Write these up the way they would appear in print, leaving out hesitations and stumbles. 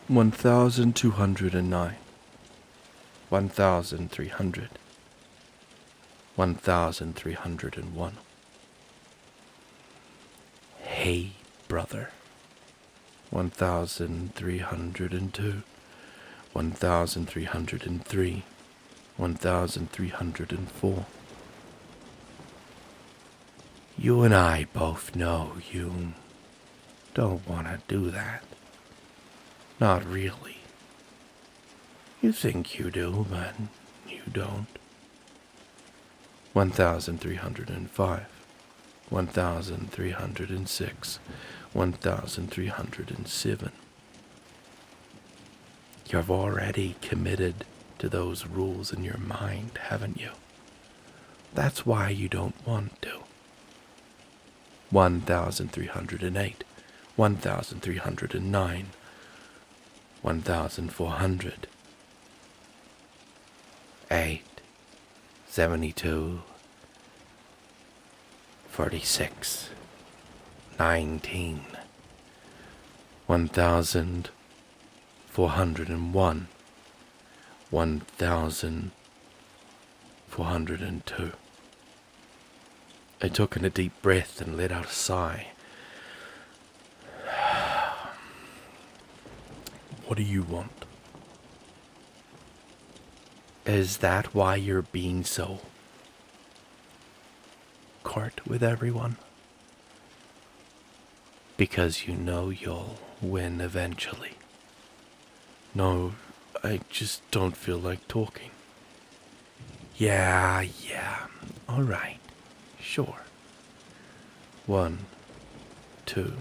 1,209, 1,300, 1,301. Hey, brother. 1,302, 1,303, 1,304. You and I both know you don't want to do that. Not really. You think you do, but you don't. 1,305, 1,306, 1,307. You've already committed to those rules in your mind, haven't you? That's why you don't want to. 1,308, 1,309, 1,400. 8, 72, 46, 19, 1,401, 1,402. I took in a deep breath and let out a sigh. What do you want? Is that why you're being so curt with everyone? Because you know you'll win eventually. No, I just don't feel like talking. Yeah, alright, sure. 1, 2,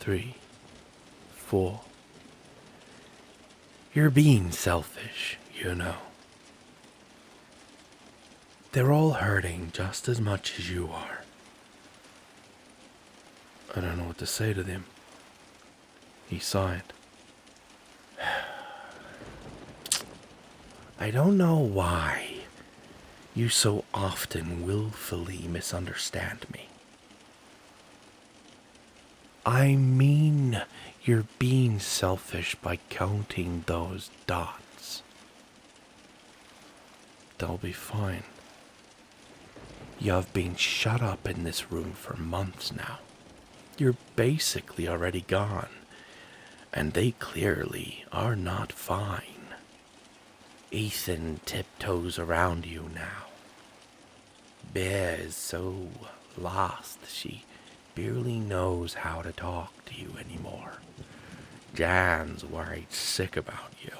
3, 4. You're being selfish, you know. They're all hurting just as much as you are. I don't know what to say to them. He sighed. I don't know why you so often willfully misunderstand me. I mean, you're being selfish by counting those dots. They'll be fine. You've been shut up in this room for months now. You're basically already gone, and they clearly are not fine. Ethan tiptoes around you now. Bear is so lost she barely knows how to talk to you anymore. Jan's worried sick about you.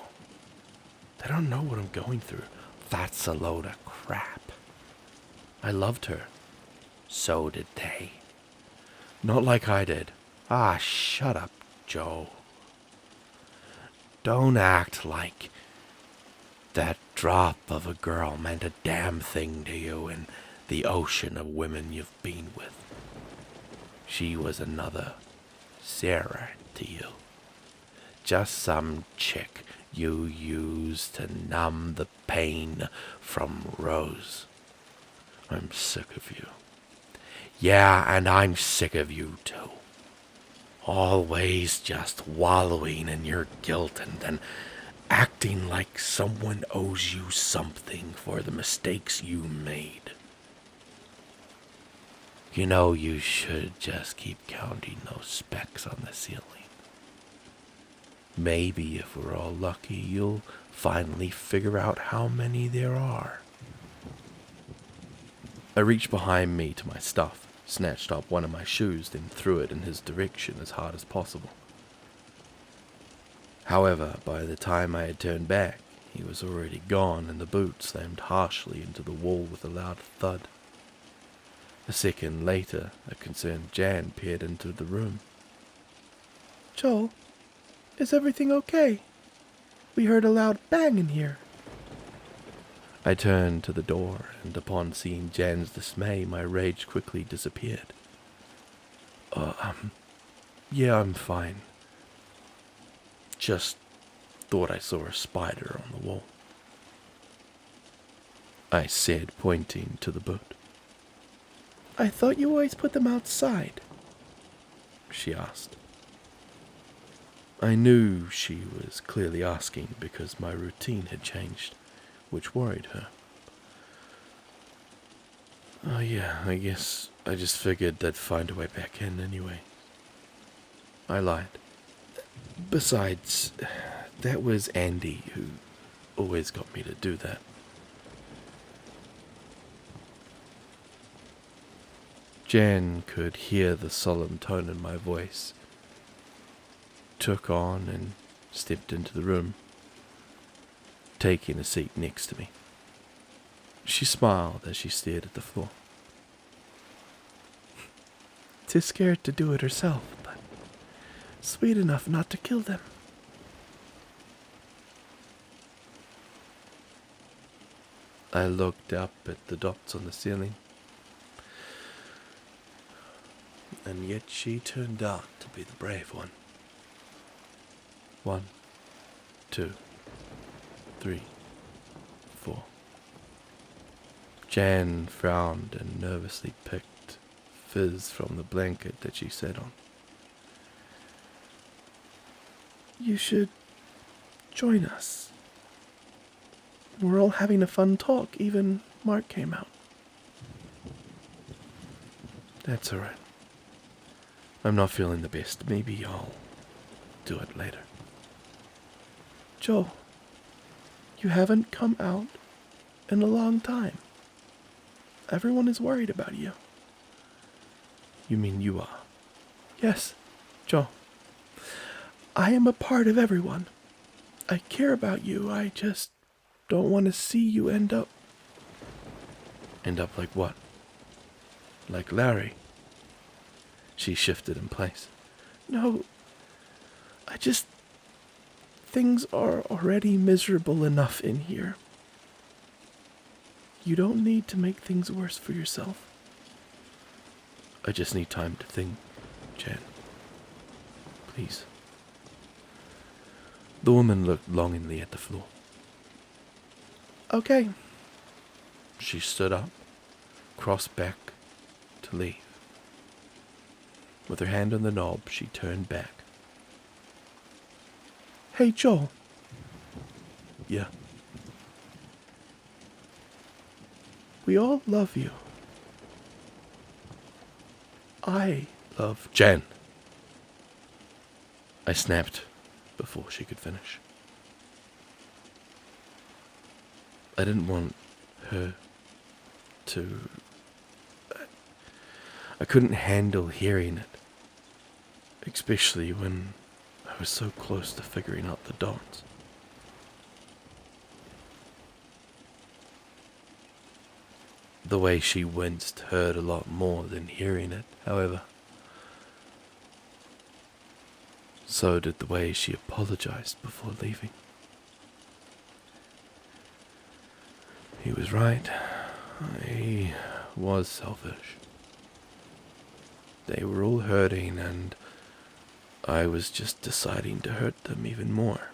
They don't know what I'm going through. That's a load of crap. I loved her. So did they. Not like I did. Ah, shut up, Joe. Don't act like that drop of a girl meant a damn thing to you in the ocean of women you've been with. She was another Sarah to you. Just some chick you used to numb the pain from Rose. I'm sick of you. Yeah, and I'm sick of you too. Always just wallowing in your guilt and then acting like someone owes you something for the mistakes you made. You know you should just keep counting those specks on the ceiling. Maybe if we're all lucky, you'll finally figure out how many there are. I reached behind me to my stuff, snatched up one of my shoes, then threw it in his direction as hard as possible. However, by the time I had turned back, he was already gone and the boot slammed harshly into the wall with a loud thud. A second later, a concerned Jan peered into the room. Joel, is everything okay? We heard a loud bang in here. I turned to the door, and upon seeing Jan's dismay, my rage quickly disappeared. Yeah, I'm fine. Just thought I saw a spider on the wall, I said, pointing to the boot. I thought you always put them outside, she asked. I knew she was clearly asking because my routine had changed, which worried her. Oh yeah, I guess I just figured they'd find a way back in anyway. I lied. Besides, that was Andy who always got me to do that. Jan could hear the solemn tone in my voice, took on and stepped into the room, taking a seat next to me. She smiled as she stared at the floor. Too scared to do it herself, but sweet enough not to kill them. I looked up at the dots on the ceiling, and yet she turned out to be the brave one. 1, 2, 3, 4. Jan frowned and nervously picked fizz from the blanket that she sat on. You should join us. We're all having a fun talk. Even Mark came out. That's alright. I'm not feeling the best. Maybe I'll do it later. Joe, you haven't come out in a long time. Everyone is worried about you. You mean you are? Yes, Joe. I am a part of everyone. I care about you. I just don't want to see you end up. End up like what? Like Larry? She shifted in place. No, things are already miserable enough in here. You don't need to make things worse for yourself. I just need time to think, Jan. Please. The woman looked longingly at the floor. Okay. She stood up, crossed back to leave. With her hand on the knob, she turned back. Hey, Joel. Yeah. We all love you. I love Jan. I snapped before she could finish. I didn't want her to... I couldn't handle hearing it, especially when I was so close to figuring out the dots. The way she winced hurt a lot more than hearing it, however. So did the way she apologized before leaving. He was right. I was selfish. They were all hurting, and I was just deciding to hurt them even more.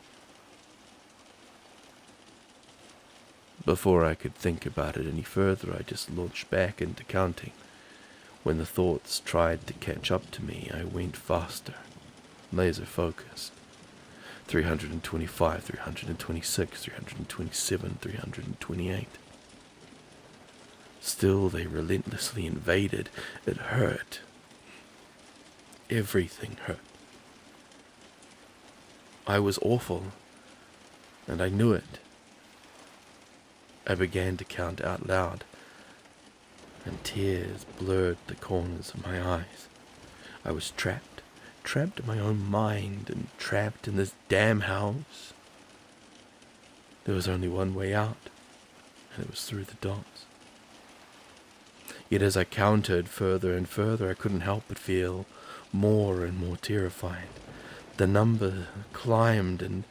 Before I could think about it any further, I just launched back into counting. When the thoughts tried to catch up to me, I went faster, laser focused. 325, 326, 327, 328. Still, they relentlessly invaded. It hurt. Everything hurt. I was awful, and I knew it. I began to count out loud, and tears blurred the corners of my eyes. I was trapped in my own mind, and trapped in this damn house. There was only one way out, and it was through the dots. Yet as I counted further and further, I couldn't help but feel more and more terrified. The number climbed, and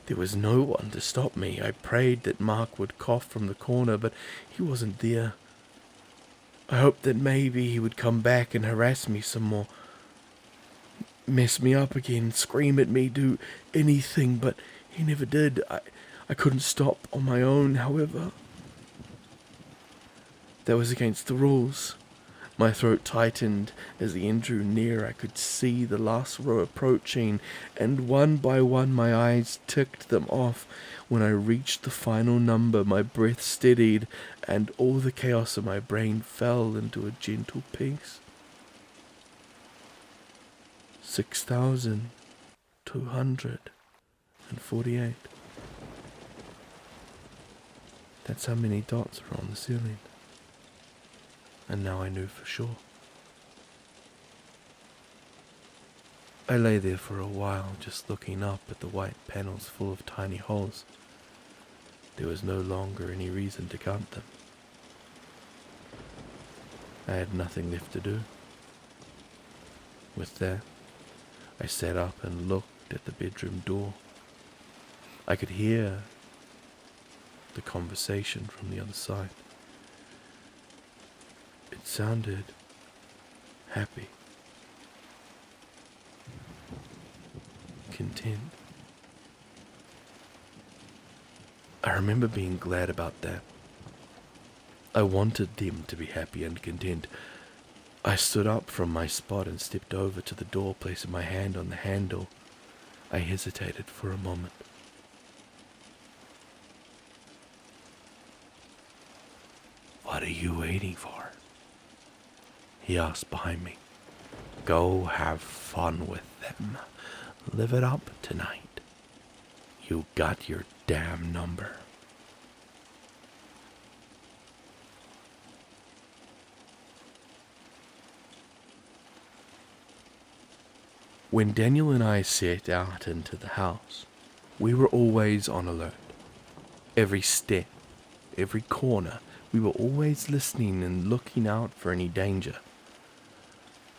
there was no one to stop me. I prayed that Mark would cough from the corner, but he wasn't there. I hoped that maybe he would come back and harass me some more. Mess me up again, scream at me, do anything, but he never did. I couldn't stop on my own, however. That was against the rules. My throat tightened as the end drew near. I could see the last row approaching, and one by one my eyes ticked them off. When I reached the final number, my breath steadied, and all the chaos of my brain fell into a gentle peace. 6,248. That's how many dots were on the ceiling. And now I knew for sure. I lay there for a while, just looking up at the white panels full of tiny holes. There was no longer any reason to count them. I had nothing left to do. With that, I sat up and looked at the bedroom door. I could hear the conversation from the other side. It sounded happy, content. I remember being glad about that. I wanted them to be happy and content. I stood up from my spot and stepped over to the door, placing my hand on the handle. I hesitated for a moment. "What are you waiting for?" he asked behind me. "Go have fun with them. Live it up tonight. You got your damn number." When Daniel and I set out into the house, we were always on alert. Every step, every corner, we were always listening and looking out for any danger.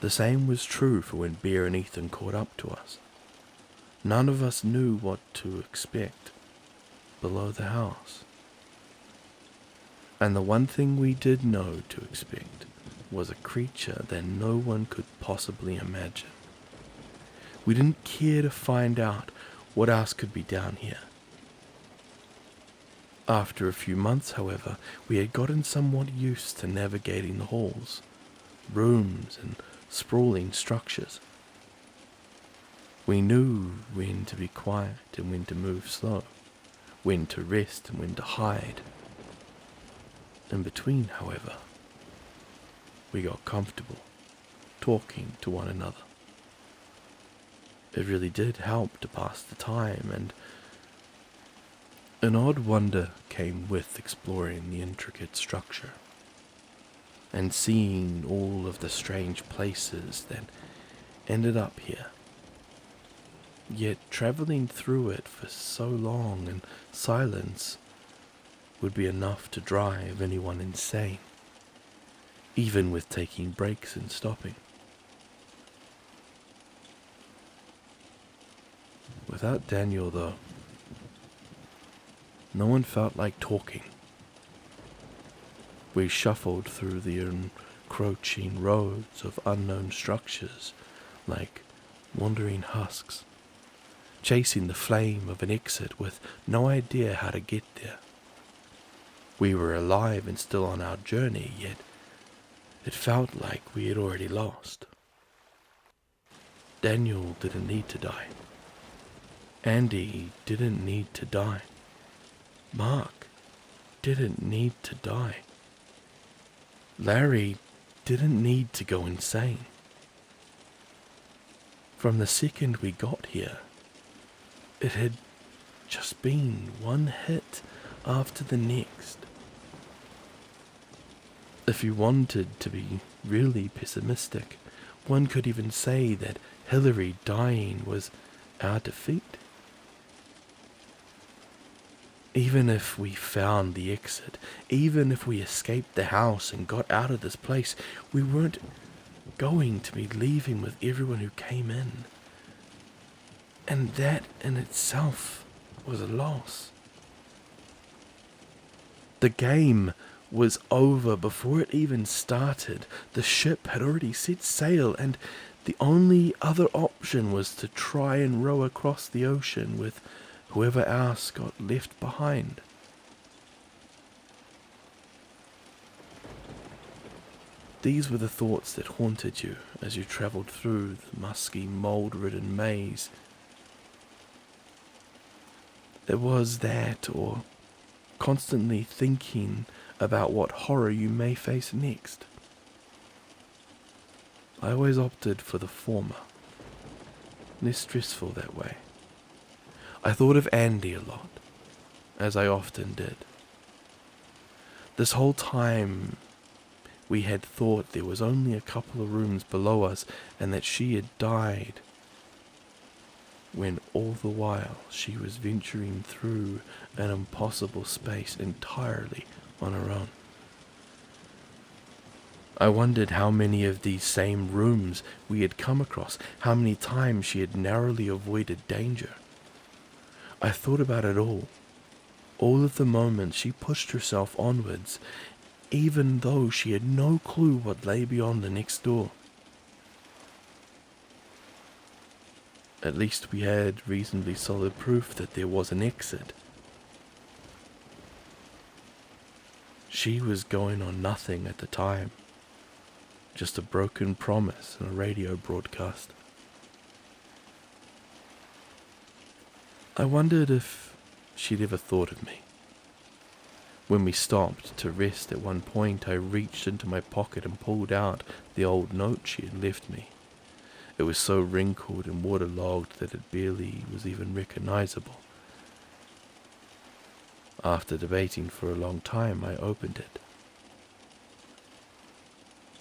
The same was true for when Bear and Ethan caught up to us. None of us knew what to expect below the house. And the one thing we did know to expect was a creature that no one could possibly imagine. We didn't care to find out what else could be down here. After a few months, however, we had gotten somewhat used to navigating the halls, rooms, and sprawling structures. We knew when to be quiet and when to move slow, when to rest and when to hide. In between, however, we got comfortable talking to one another. It really did help to pass the time, and an odd wonder came with exploring the intricate structure and seeing all of the strange places that ended up here. Yet traveling through it for so long in silence would be enough to drive anyone insane, even with taking breaks and stopping. Without Daniel, though, no one felt like talking. We shuffled through the encroaching roads of unknown structures like wandering husks, chasing the flame of an exit with no idea how to get there. We were alive and still on our journey, yet it felt like we had already lost. Daniel didn't need to die. Andy didn't need to die. Mark didn't need to die. Larry didn't need to go insane. From the second we got here, it had just been one hit after the next. If you wanted to be really pessimistic, one could even say that Hillary dying was our defeat. Even if we found the exit, even if we escaped the house and got out of this place, we weren't going to be leaving with everyone who came in. And that in itself was a loss. The game was over before it even started. The ship had already set sail, and the only other option was to try and row across the ocean with whoever else got left behind. These were the thoughts that haunted you as you travelled through the musky, mould-ridden maze. It was that, or constantly thinking about what horror you may face next. I always opted for the former, less stressful that way. I thought of Andy a lot, as I often did. This whole time we had thought there was only a couple of rooms below us and that she had died, when all the while she was venturing through an impossible space entirely on her own. I wondered how many of these same rooms we had come across, how many times she had narrowly avoided danger. I thought about it all of the moments she pushed herself onwards, even though she had no clue what lay beyond the next door. At least we had reasonably solid proof that there was an exit. She was going on nothing at the time, just a broken promise and a radio broadcast. I wondered if she'd ever thought of me. When we stopped to rest at one point, I reached into my pocket and pulled out the old note she had left me. It was so wrinkled and waterlogged that it barely was even recognizable. After debating for a long time, I opened it.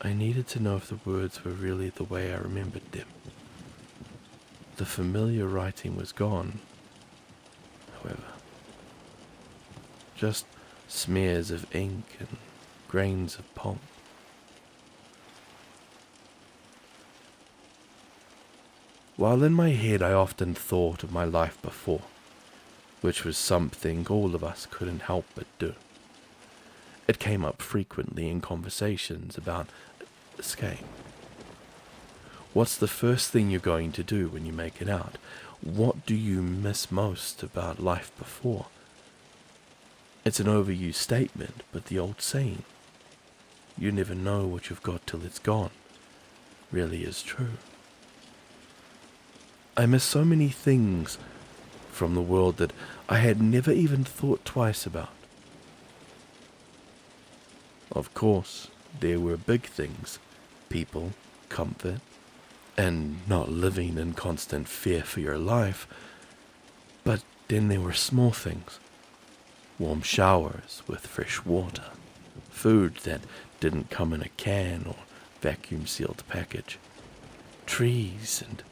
I needed to know if the words were really the way I remembered them. The familiar writing was gone, however. Just smears of ink and grains of pulp. While in my head I often thought of my life before, which was something all of us couldn't help but do. It came up frequently in conversations about escape. What's the first thing you're going to do when you make it out? What do you miss most about life before? It's an overused statement, but the old saying, you never know what you've got till it's gone, really is true. I miss so many things from the world that I had never even thought twice about. Of course, there were big things, people, comfort, and not living in constant fear for your life. But then there were small things. Warm showers with fresh water, food that didn't come in a can or vacuum-sealed package, trees, and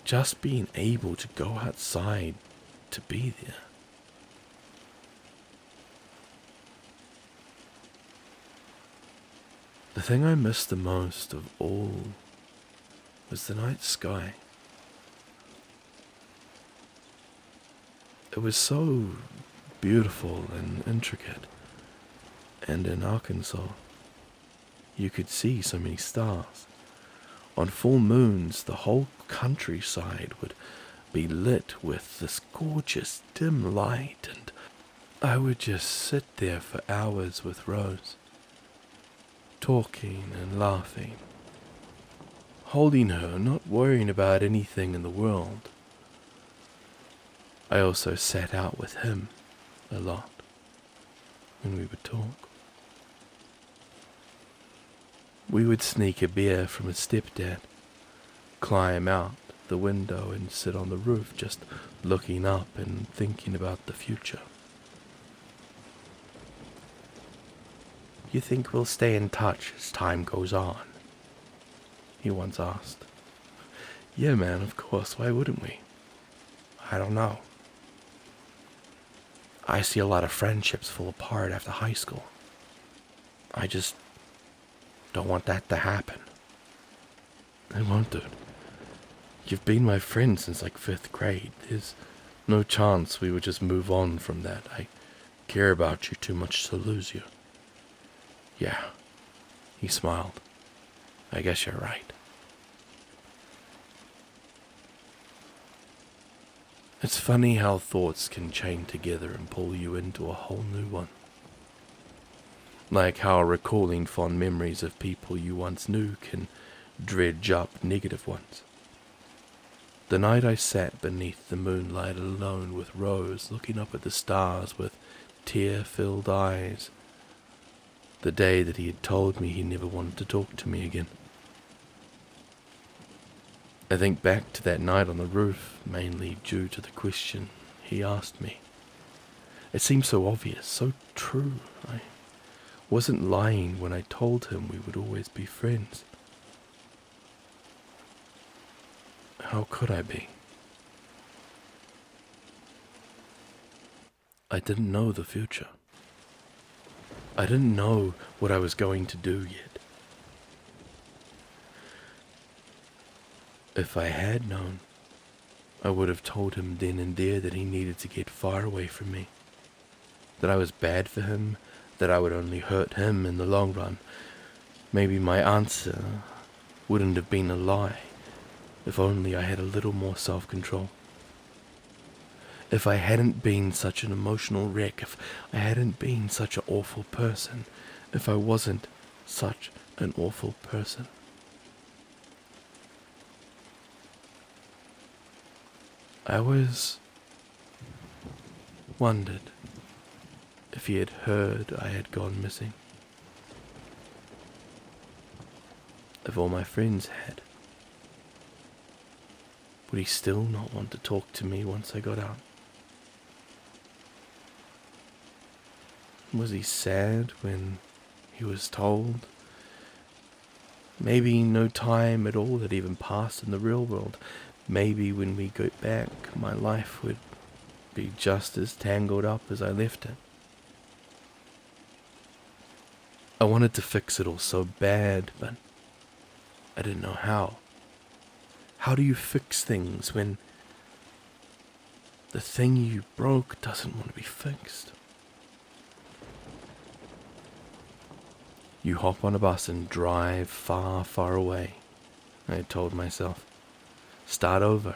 just being able to go outside to be there. The thing I missed the most of all was the night sky. It was so beautiful and intricate, and in Arkansas, you could see so many stars. On full moons, the whole countryside would be lit with this gorgeous dim light, and I would just sit there for hours with Rose, talking and laughing, holding her, not worrying about anything in the world. I also sat out with him a lot when we would talk. We would sneak a beer from his stepdad, climb out the window and sit on the roof just looking up and thinking about the future. You think we'll stay in touch as time goes on? He once asked. Yeah, man, of course, why wouldn't we? I don't know. I see a lot of friendships fall apart after high school. I just don't want that to happen. It won't, dude. You've been my friend since like 5th grade. There's no chance we would just move on from that. I care about you too much to lose you. Yeah, he smiled. I guess you're right. It's funny how thoughts can chain together and pull you into a whole new one. like how recalling fond memories of people you once knew can dredge up negative ones. The night I sat beneath the moonlight alone with Rose, looking up at the stars with tear-filled eyes. The day that he had told me he never wanted to talk to me again. I think back to that night on the roof, mainly due to the question he asked me. It seemed so obvious, so true. I wasn't lying when I told him we would always be friends. How could I be? I didn't know the future. I didn't know what I was going to do yet. If I had known, I would have told him then and there that he needed to get far away from me. That I was bad for him, that I would only hurt him in the long run. Maybe my answer wouldn't have been a lie, if only I had a little more self-control. If I hadn't been such an emotional wreck, if I hadn't been such an awful person, if I wasn't such an awful person. I always wondered if he had heard I had gone missing. If all my friends had. Would he still not want to talk to me once I got out? Was he sad when he was told? Maybe no time at all had even passed in the real world. Maybe when we go back, my life would be just as tangled up as I left it. I wanted to fix it all so bad, but I didn't know how. How do you fix things when the thing you broke doesn't want to be fixed? You hop on a bus and drive far, far away, I told myself. Start over.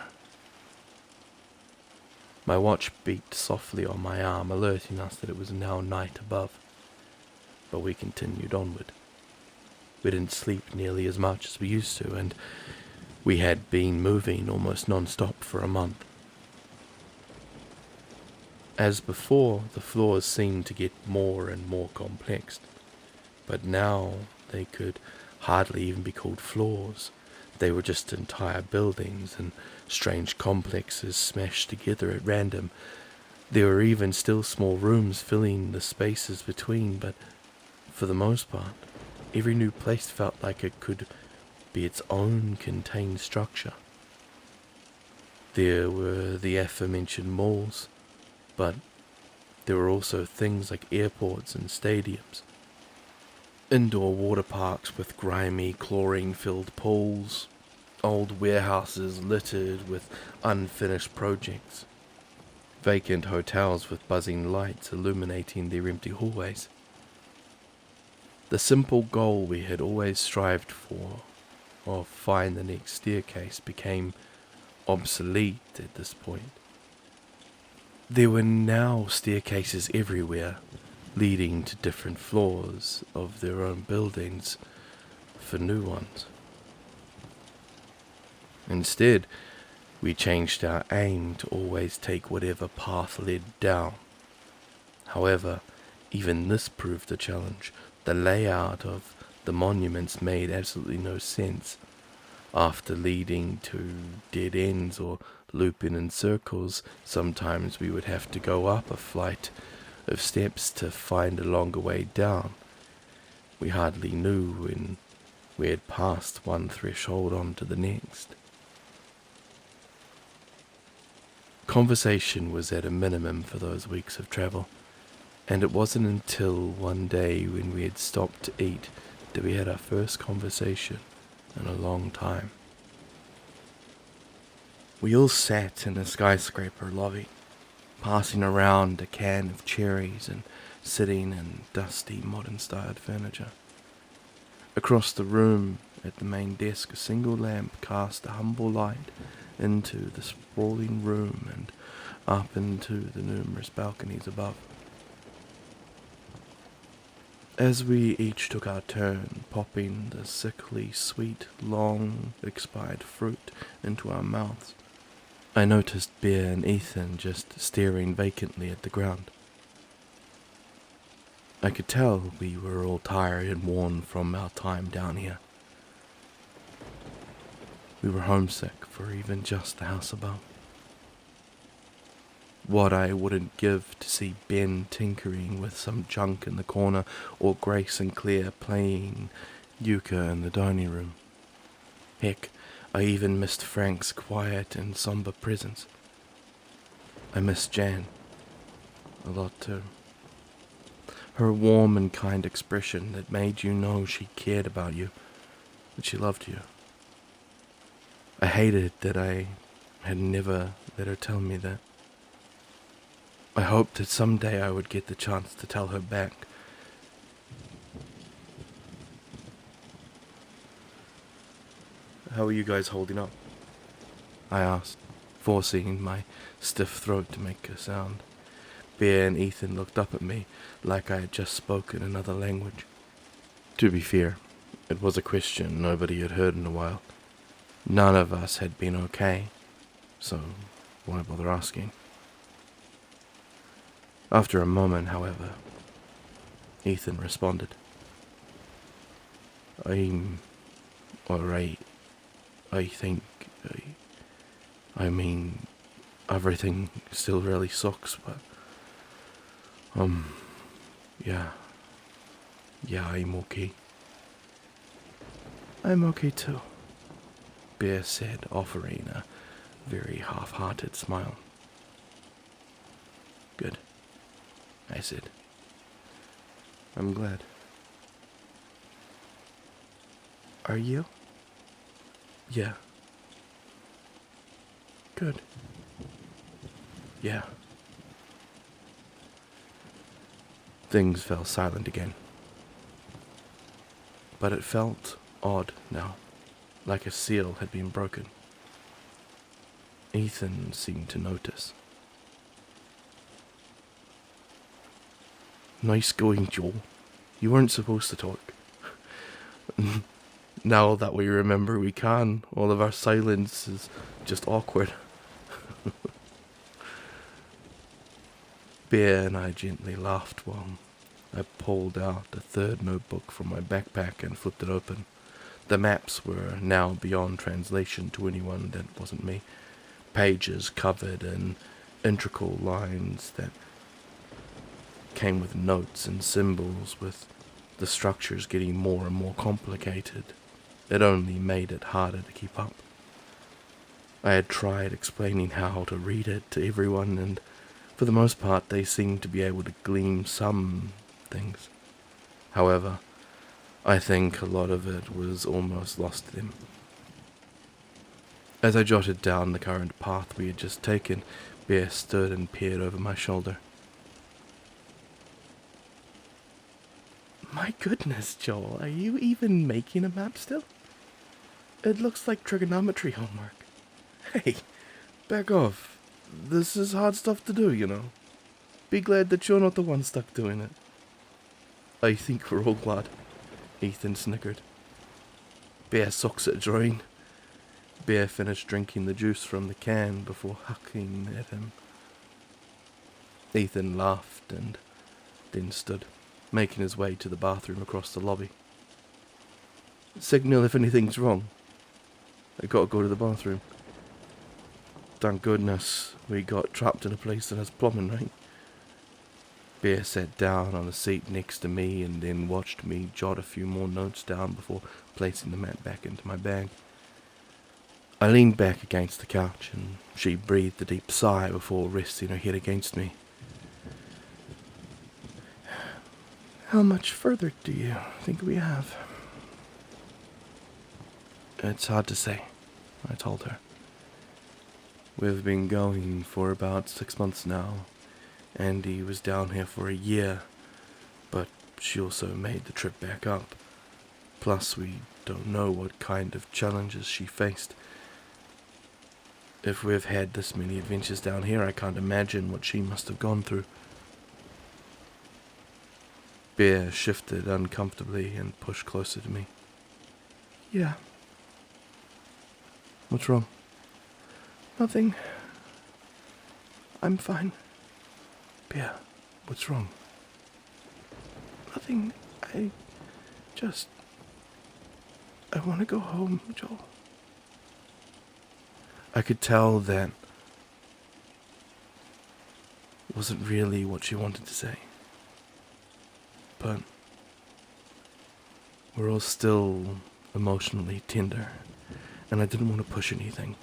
My watch beeped softly on my arm, alerting us that it was now night above. But we continued onward. We didn't sleep nearly as much as we used to, and we had been moving almost non-stop for a month. As before, the floors seemed to get more and more complex, but now they could hardly even be called floors. They were just entire buildings and strange complexes smashed together at random. There were even still small rooms filling the spaces between, but for the most part, every new place felt like it could be its own contained structure. There were the aforementioned malls, but there were also things like airports and stadiums. Indoor water parks with grimy, chlorine-filled pools, old warehouses littered with unfinished projects, vacant hotels with buzzing lights illuminating their empty hallways. The simple goal we had always strived for, of find the next staircase, became obsolete at this point. There were now staircases everywhere, leading to different floors of their own buildings for new ones. Instead, we changed our aim to always take whatever path led down. However, even this proved a challenge. The layout of the monuments made absolutely no sense. After leading to dead ends or looping in circles, sometimes we would have to go up a flight of steps to find a longer way down. We hardly knew when we had passed one threshold on to the next. Conversation was at a minimum for those weeks of travel, and it wasn't until one day when we had stopped to eat that we had our first conversation in a long time. We all sat in a skyscraper lobby, passing around a can of cherries and sitting in dusty modern-styled furniture. Across the room, at the main desk, a single lamp cast a humble light into the sprawling room and up into the numerous balconies above. As we each took our turn popping the sickly sweet, long expired fruit into our mouths, I noticed Bear and Ethan just staring vacantly at the ground. I could tell we were all tired and worn from our time down here. We were homesick for even just the house above. What I wouldn't give to see Ben tinkering with some junk in the corner, or Grace and Claire playing euchre in the dining room. Heck, I even missed Frank's quiet and somber presence. I missed Jan a lot too. Her warm and kind expression that made you know she cared about you, that she loved you. I hated that I had never let her tell me that. I hoped that someday I would get the chance to tell her back. How are you guys holding up? I asked, forcing my stiff throat to make a sound. Bear and Ethan looked up at me like I had just spoken another language. To be fair, it was a question nobody had heard in a while. None of us had been okay, so why bother asking? After a moment, however, Ethan responded. I'm alright. I think, I mean, everything still really sucks, but, yeah, I'm okay. I'm okay too, Bear said, offering a very half-hearted smile. Good, I said. I'm glad. Are you? Yeah. Good. Yeah. Things fell silent again. But it felt odd now, like a seal had been broken. Ethan seemed to notice. Nice going, Joel. You weren't supposed to talk. Now that we remember we can, all of our silence is just awkward. Bear and I gently laughed while I pulled out a third notebook from my backpack and flipped it open. The maps were now beyond translation to anyone that wasn't me. Pages covered in intricate lines that came with notes and symbols, with the structures getting more and more complicated. It only made it harder to keep up. I had tried explaining how to read it to everyone, and for the most part they seemed to be able to glean some things. However, I think a lot of it was almost lost to them. As I jotted down the current path we had just taken, Bear stood and peered over my shoulder. My goodness, Joel, are you even making a map still? It looks like trigonometry homework. Hey, back off. This is hard stuff to do, you know. Be glad that you're not the one stuck doing it. I think we're all glad, Ethan snickered. Bear sucks at drawing. Bear finished drinking the juice from the can before hucking at him. Ethan laughed and then stood, making his way to the bathroom across the lobby. Signal if anything's wrong. I gotta go to the bathroom. Thank goodness we got trapped in a place that has plumbing, right? Bear sat down on the seat next to me and then watched me jot a few more notes down before placing the mat back into my bag. I leaned back against the couch and she breathed a deep sigh before resting her head against me. How much further do you think we have? It's hard to say, I told her. We've been going for about 6 months now. Andy was down here for a year, but she also made the trip back up. Plus, we don't know what kind of challenges she faced. If we've had this many adventures down here, I can't imagine what she must have gone through. Bear shifted uncomfortably and pushed closer to me. Yeah. What's wrong? Nothing. I'm fine. Bear, what's wrong? Nothing. I want to go home, Joel. I could tell that wasn't really what she wanted to say. But we're all still emotionally tender, and I didn't want to push anything.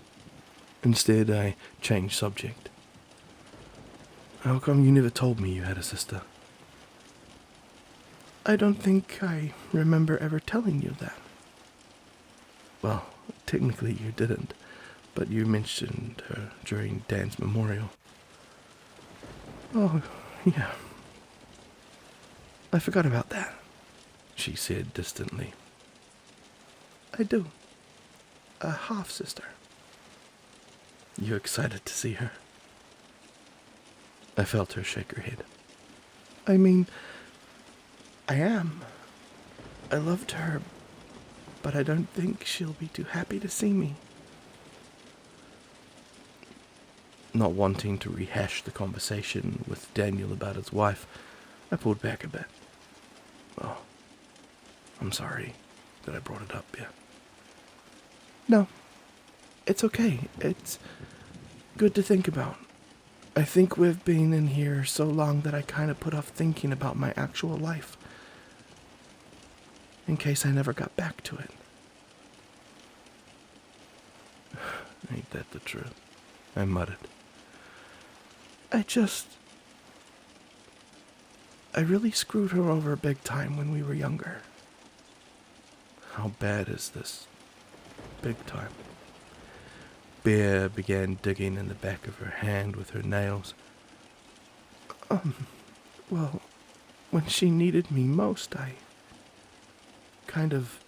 Instead, I changed subject. How come you never told me you had a sister? I don't think I remember ever telling you that. Well, technically you didn't, but you mentioned her during Dan's memorial. Oh, yeah. I forgot about that, she said distantly. I do. A half-sister. You excited to see her? I felt her shake her head. I mean, I am. I loved her, but I don't think she'll be too happy to see me. Not wanting to rehash the conversation with Daniel about his wife, I pulled back a bit. Oh, I'm sorry that I brought it up, yeah. No, it's okay. It's good to think about. I think we've been in here so long that I kind of put off thinking about my actual life, in case I never got back to it. Ain't that the truth? I muttered. I really screwed her over big time when we were younger. How bad is this big time? Bear began digging in the back of her hand with her nails. Well, when she needed me most, I kind of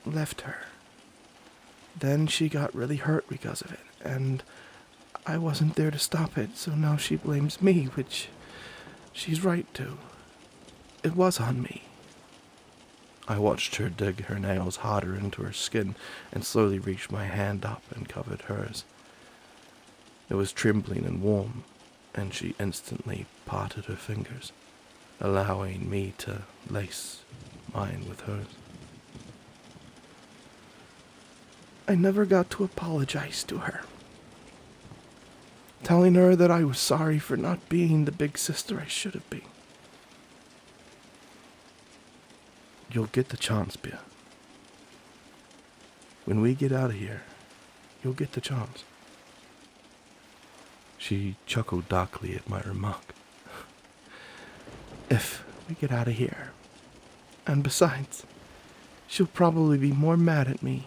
left her. Then she got really hurt because of it, and I wasn't there to stop it, so now she blames me, which she's right to. It was on me. I watched her dig her nails harder into her skin and slowly reached my hand up and covered hers. It was trembling and warm, and she instantly parted her fingers, allowing me to lace mine with hers. I never got to apologize to her, telling her that I was sorry for not being the big sister I should have been. You'll get the chance, Bea. When we get out of here, you'll get the chance. She chuckled darkly at my remark. If we get out of here. And besides, she'll probably be more mad at me.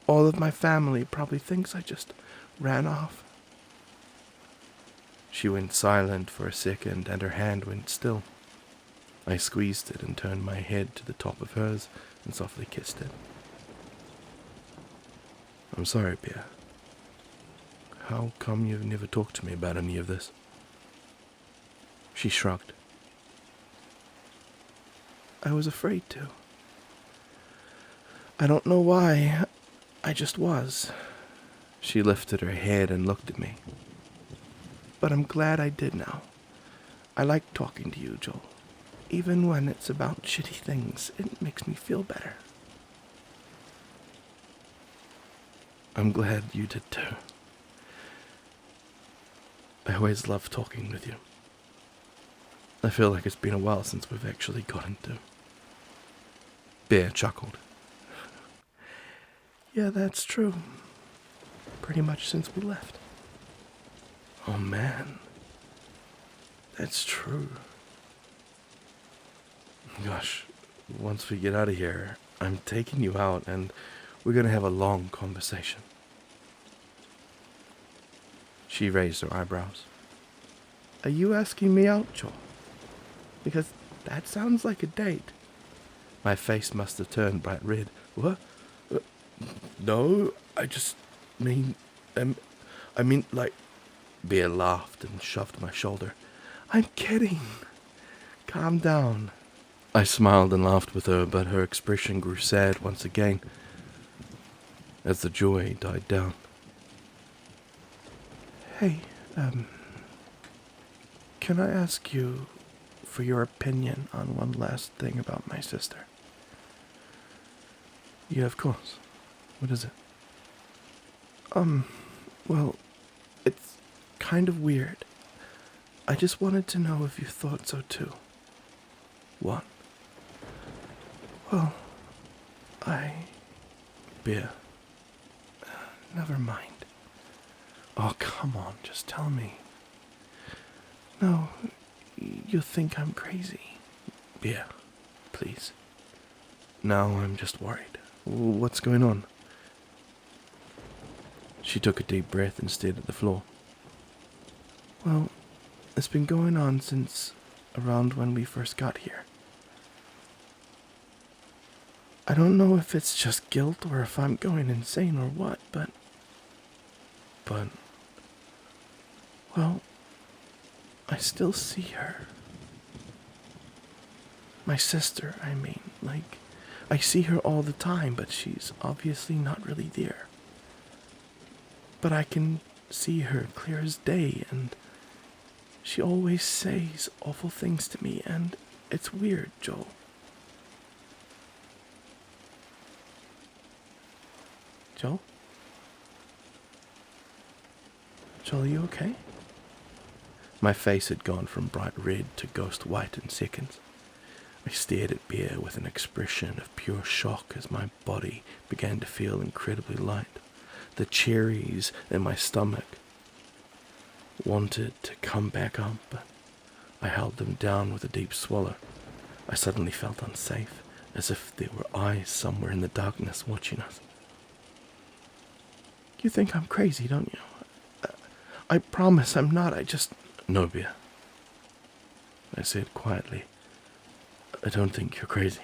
All of my family probably thinks I just ran off. She went silent for a second, and her hand went still. I squeezed it and turned my head to the top of hers and softly kissed it. I'm sorry, Bea. How come you've never talked to me about any of this? She shrugged. I was afraid to. I don't know why. I just was. She lifted her head and looked at me. But I'm glad I did now. I like talking to you, Joel. Even when it's about shitty things, it makes me feel better. I'm glad you did too. I always love talking with you. I feel like it's been a while since we've actually gotten to. Bear chuckled. Yeah, that's true. Pretty much since we left. Oh man. That's true. Gosh, once we get out of here, I'm taking you out and we're gonna have a long conversation. She raised her eyebrows. Are you asking me out, Joel? Because that sounds like a date. My face must have turned bright red. What? No, I just mean, like, Bear laughed and shoved my shoulder. I'm kidding. Calm down. I smiled and laughed with her, but her expression grew sad once again as the joy died down. Hey, can I ask you for your opinion on one last thing about my sister? Yeah, of course. What is it? Well, it's kind of weird. I just wanted to know if you thought so too. What? Well, Beer. Never mind. Oh, come on, just tell me. No, you think I'm crazy. Beer, please. Now I'm just worried. What's going on? She took a deep breath and stared at the floor. Well, it's been going on since around when we first got here. I don't know if it's just guilt or if I'm going insane or what, but, well, I still see her. My sister, I mean, like, I see her all the time, but she's obviously not really there. But I can see her clear as day, and she always says awful things to me, and it's weird, Joel. Joel? Joel, are you okay? My face had gone from bright red to ghost white in seconds. I stared at Bear with an expression of pure shock as my body began to feel incredibly light. The cherries in my stomach wanted to come back up, but I held them down with a deep swallow. I suddenly felt unsafe, as if there were eyes somewhere in the darkness watching us. You think I'm crazy, don't you? I promise I'm not, No, Bear, I said quietly. I don't think you're crazy.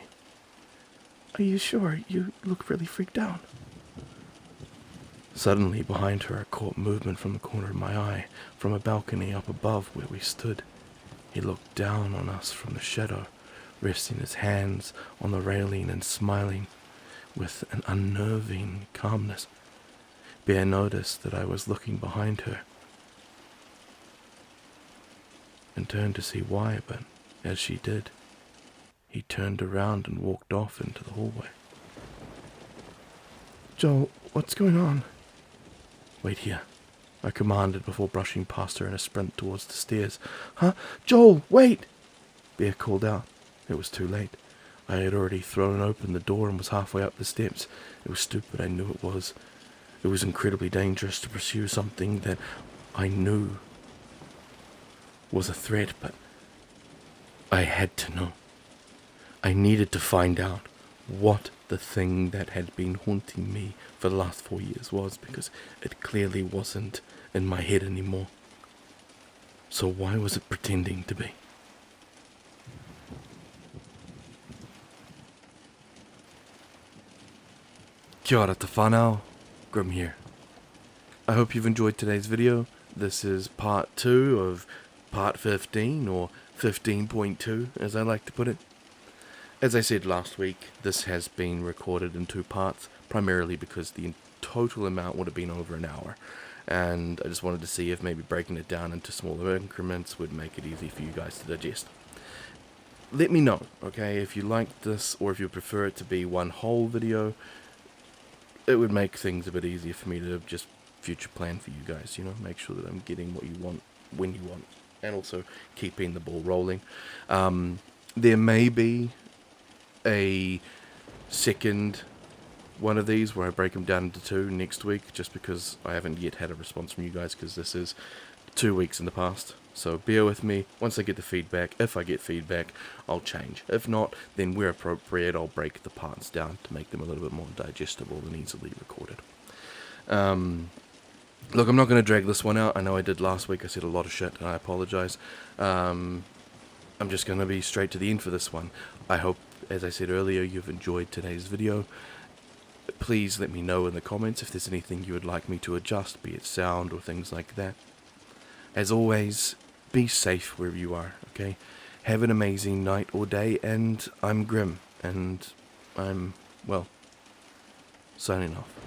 Are you sure? You look really freaked out. Suddenly, behind her, I caught movement from the corner of my eye, from a balcony up above where we stood. He looked down on us from the shadow, resting his hands on the railing and smiling with an unnerving calmness. Bear noticed that I was looking behind her and turned to see why, but as she did, he turned around and walked off into the hallway. Joel, what's going on? Wait here, I commanded before brushing past her in a sprint towards the stairs. Huh? Joel, wait! Bear called out. It was too late. I had already thrown open the door and was halfway up the steps. It was stupid, I knew it was. It was incredibly dangerous to pursue something that I knew was a threat, but I had to know. I needed to find out what the thing that had been haunting me for the last 4 years was, because it clearly wasn't in my head anymore. So why was it pretending to be? Kia ora te whanau, Grimm here. I hope you've enjoyed today's video. This is part 2 of part 15, or 15.2 as I like to put it. As I said last week, this has been recorded in 2 parts, primarily because the total amount would have been over an hour, and I just wanted to see if maybe breaking it down into smaller increments would make it easy for you guys to digest. Let me know, okay, if you like this, or if you prefer it to be one whole video. It would make things a bit easier for me to just future plan for you guys, make sure that I'm getting what you want, when you want, and also keeping the ball rolling. There may be a second one of these where I break them down into 2 next week, just because I haven't yet had a response from you guys, because this is 2 weeks in the past. So bear with me. Once I get the feedback, if I get feedback, I'll change. If not, then where appropriate, I'll break the parts down to make them a little bit more digestible and easily recorded. Look, I'm not going to drag this one out. I know I did last week. I said a lot of shit, and I apologize. I'm just going to be straight to the end for this one. I hope, as I said earlier, you've enjoyed today's video. Please let me know in the comments if there's anything you would like me to adjust, be it sound or things like that. As always, be safe wherever you are, okay? Have an amazing night or day, and I'm Grimm, and I'm, well, signing off.